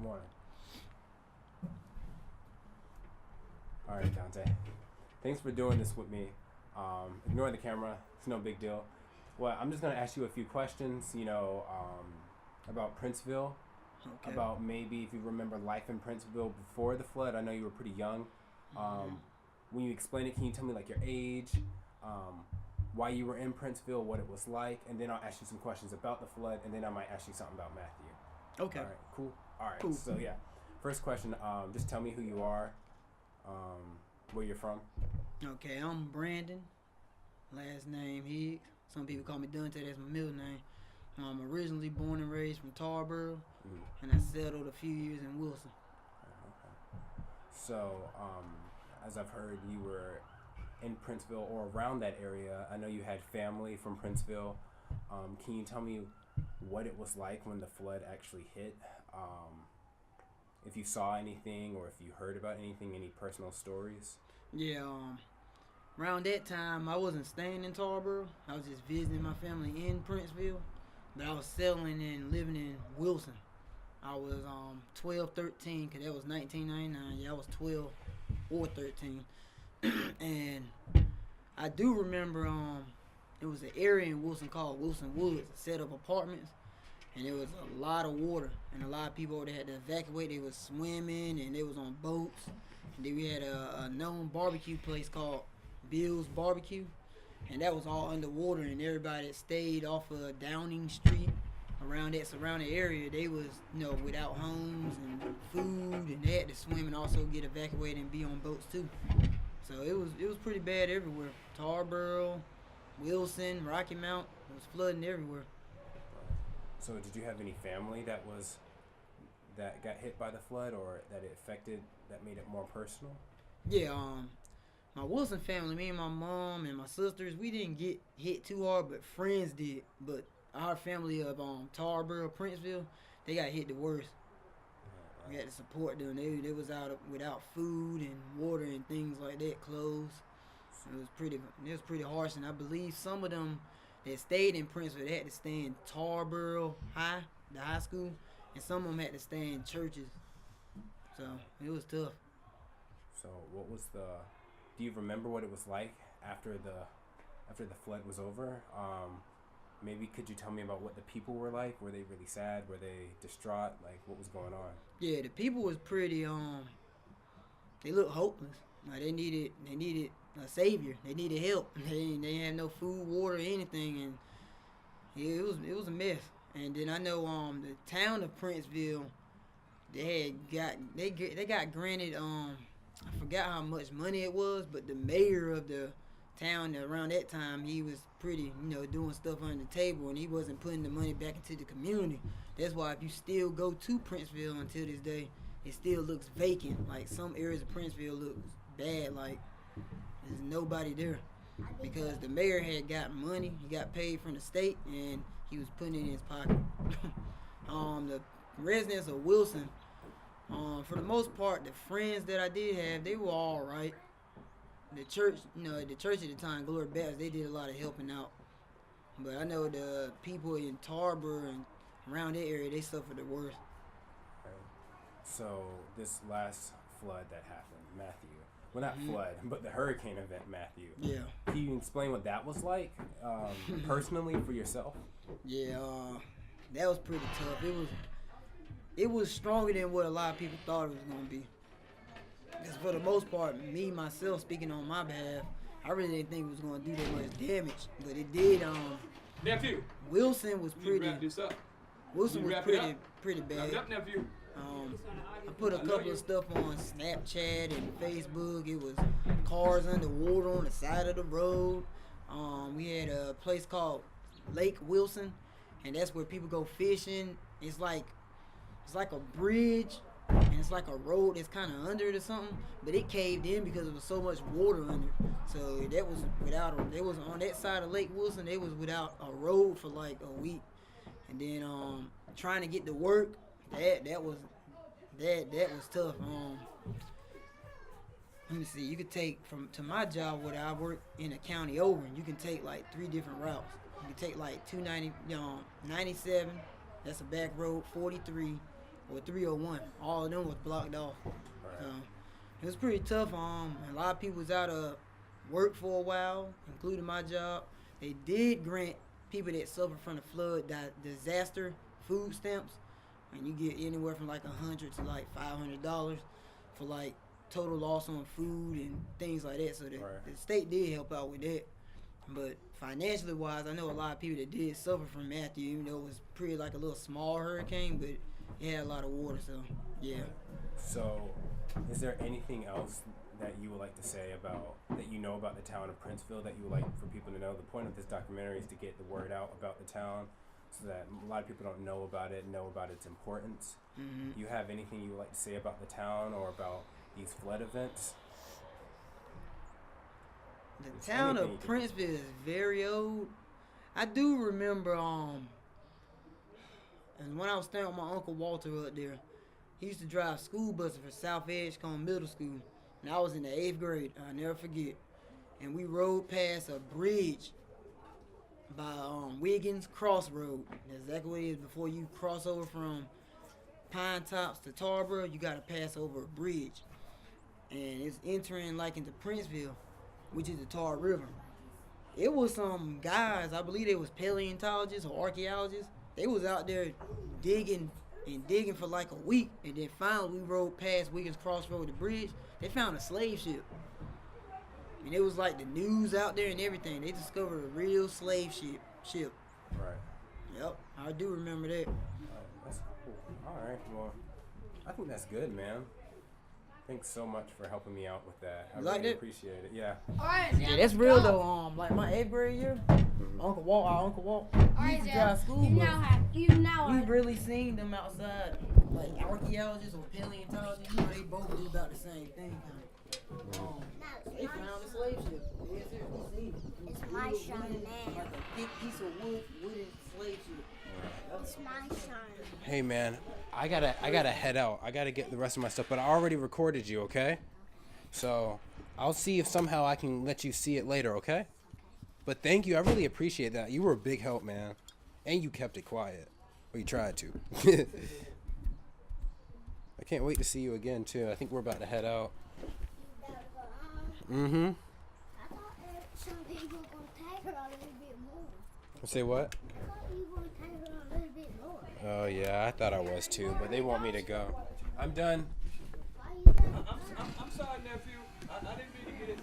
morning. All right, Dante. Thanks for doing this with me. Ignore the camera. It's no big deal. Well, I'm just going to ask you a few questions, about Princeville, Okay. about maybe if you remember life in Princeville before the flood. I know you were pretty young. When you explain it, can you tell me like your age, why you were in Princeville, what it was like, and then I'll ask you some questions about the flood, and then I might ask you something about Matthew. Okay. All right, cool. All right, Cool. so yeah, first question, just tell me who you are, where you're from. Okay, I'm Brandon. Last name Higgs. Some people call me Dante. That's my middle name. I'm originally born and raised from Tarboro, and I settled a few years in Wilson. Okay. So, as I've heard, you were in Princeville or around that area. I know you had family from Princeville. Can you tell me what it was like when the flood actually hit? If you saw anything or if you heard about anything, any personal stories? Yeah, around that time, I wasn't staying in Tarboro. I was just visiting my family in Princeville, but I was settling and living in Wilson. I was 12, 13, because that was 1999. Yeah, I was 12 or 13. And I do remember it was an area in Wilson called Wilson Woods, a set of apartments, and there was a lot of water, and a lot of people over there had to evacuate. They was swimming, and they was on boats. And then we had a known barbecue place called Bill's Barbecue, and that was all underwater, and everybody that stayed off of Downing Street around that surrounding area, they was, without homes and food, and they had to swim and also get evacuated and be on boats too. So it was pretty bad everywhere. Tarboro, Wilson, Rocky Mount, it was flooding everywhere. So did you have any family that got hit by the flood or that it affected, that made it more personal? Yeah, my Wilson family, me and my mom and my sisters, we didn't get hit too hard, but friends did. But our family of Tarboro, Princeville, they got hit the worst. We had to support them. They was without food and water and things like that, clothes. It was pretty harsh, and I believe some of them that stayed in Princeville, they had to stay in Tarboro High, the high school, and some of them had to stay in churches. So it was tough. So do you remember what it was like after the flood was over? Maybe could you tell me about what the people were like? Were they really sad? Were they distraught? Like, what was going on? Yeah, the people was pretty they looked hopeless. Like they needed a savior. They needed help. They had no food, water, anything, and yeah, it was a mess. And then I know the town of Princeville, they got granted I forgot how much money it was, but the mayor of the town around that time, he was pretty, doing stuff under the table, and he wasn't putting the money back into the community. That's why if you still go to Princeville until this day, it still looks vacant. Like some areas of Princeville looks bad, like there's nobody there. Because the mayor had got money, he got paid from the state, and he was putting it in his pocket. The residents of Wilson, for the most part, the friends that I did have, they were all right. The church, the church at the time, Glory Baptist, they did a lot of helping out. But I know the people in Tarboro and around that area, they suffered the worst. Right. So this last flood that happened, Matthew. Well, not flood, but the hurricane event, Matthew. Yeah. Can you explain what that was like, personally for yourself? Yeah, that was pretty tough. It was stronger than what a lot of people thought it was gonna be. Because for the most part, me myself speaking on my behalf, I really didn't think it was gonna do that much damage, but it did. Nephew. Wilson was pretty. Wrap this up. Wilson was pretty bad. Wrap it up, nephew. I put a couple of stuff on Snapchat and Facebook. It was cars underwater on the side of the road. We had a place called Lake Wilson, and that's where people go fishing. It's like a bridge, and it's like a road that's kind of under it or something. But it caved in because there was so much water under it. So that was they was on that side of Lake Wilson. They was without a road for like a week, and then trying to get to work. That was tough. Let me see. You could take to my job where I work in a county over, and you can take like 3 different routes. You can take like 290, 97. That's a back road. 43, or 301. All of them was blocked off. Right. So it was pretty tough. A lot of people was out of work for a while, including my job. They did grant people that suffer from the flood disaster food stamps, and you get anywhere from like $100 to like $500 for like total loss on food and things like that. So the state did help out with that. But financially wise, I know a lot of people that did suffer from Matthew, even though it was pretty like a little small hurricane, but it had a lot of water. So yeah. So, is there anything else that you would like to say about that you know about the town of Princeville that you would like for people to know? The point of this documentary is to get the word out about the town, so that a lot of people don't know about its importance. Mm-hmm. You have anything you would like to say about the town or about these flood events? The town of Princeville is very old. I do remember and when I was staying with my Uncle Walter up there, he used to drive school buses for South Edgecombe Middle School. And I was in the 8th grade, I'll never forget. And we rode past a bridge by Wiggins Crossroad. That's exactly what it is. Before you cross over from Pine Tops to Tarboro, you gotta pass over a bridge. And it's entering like into Princeville, which is the Tar River. It was some guys, I believe they was paleontologists or archaeologists. They was out there digging for like a week, and then finally we rode past Wiggins Crossroad, the bridge. They found a slave ship. And it was like the news out there and everything. They discovered a real slave ship. Right. Yep, I do remember that. Oh, that's cool. All right, well, I think that's good, man. Thanks so much for helping me out with that. I really appreciate it. Yeah. Yeah, that's real though. Like my 8th grade year, Uncle Walt, he used to drive school bus. You really seen them outside, like archaeologists or paleontologists. You know, they both do about the same thing. They found a slave ship. Yes, sir. We seen it. It's my shine now. Like a big piece of wooden slave ship. It's my shine. Hey, man, I gotta head out. I gotta get the rest of my stuff, but I already recorded you, okay? So I'll see if somehow I can let you see it later, okay? But thank you. I really appreciate that. You were a big help, man. And you kept it quiet. Or you tried to. I can't wait to see you again, too. I think we're about to head out. Mm-hmm. I thought some people were going to take her a little bit more. Say what? I thought you were going to take her a little bit more. Oh, yeah, I thought I was, too. But they want me to go. I'm done. Why you done? I'm sorry, nephew. I didn't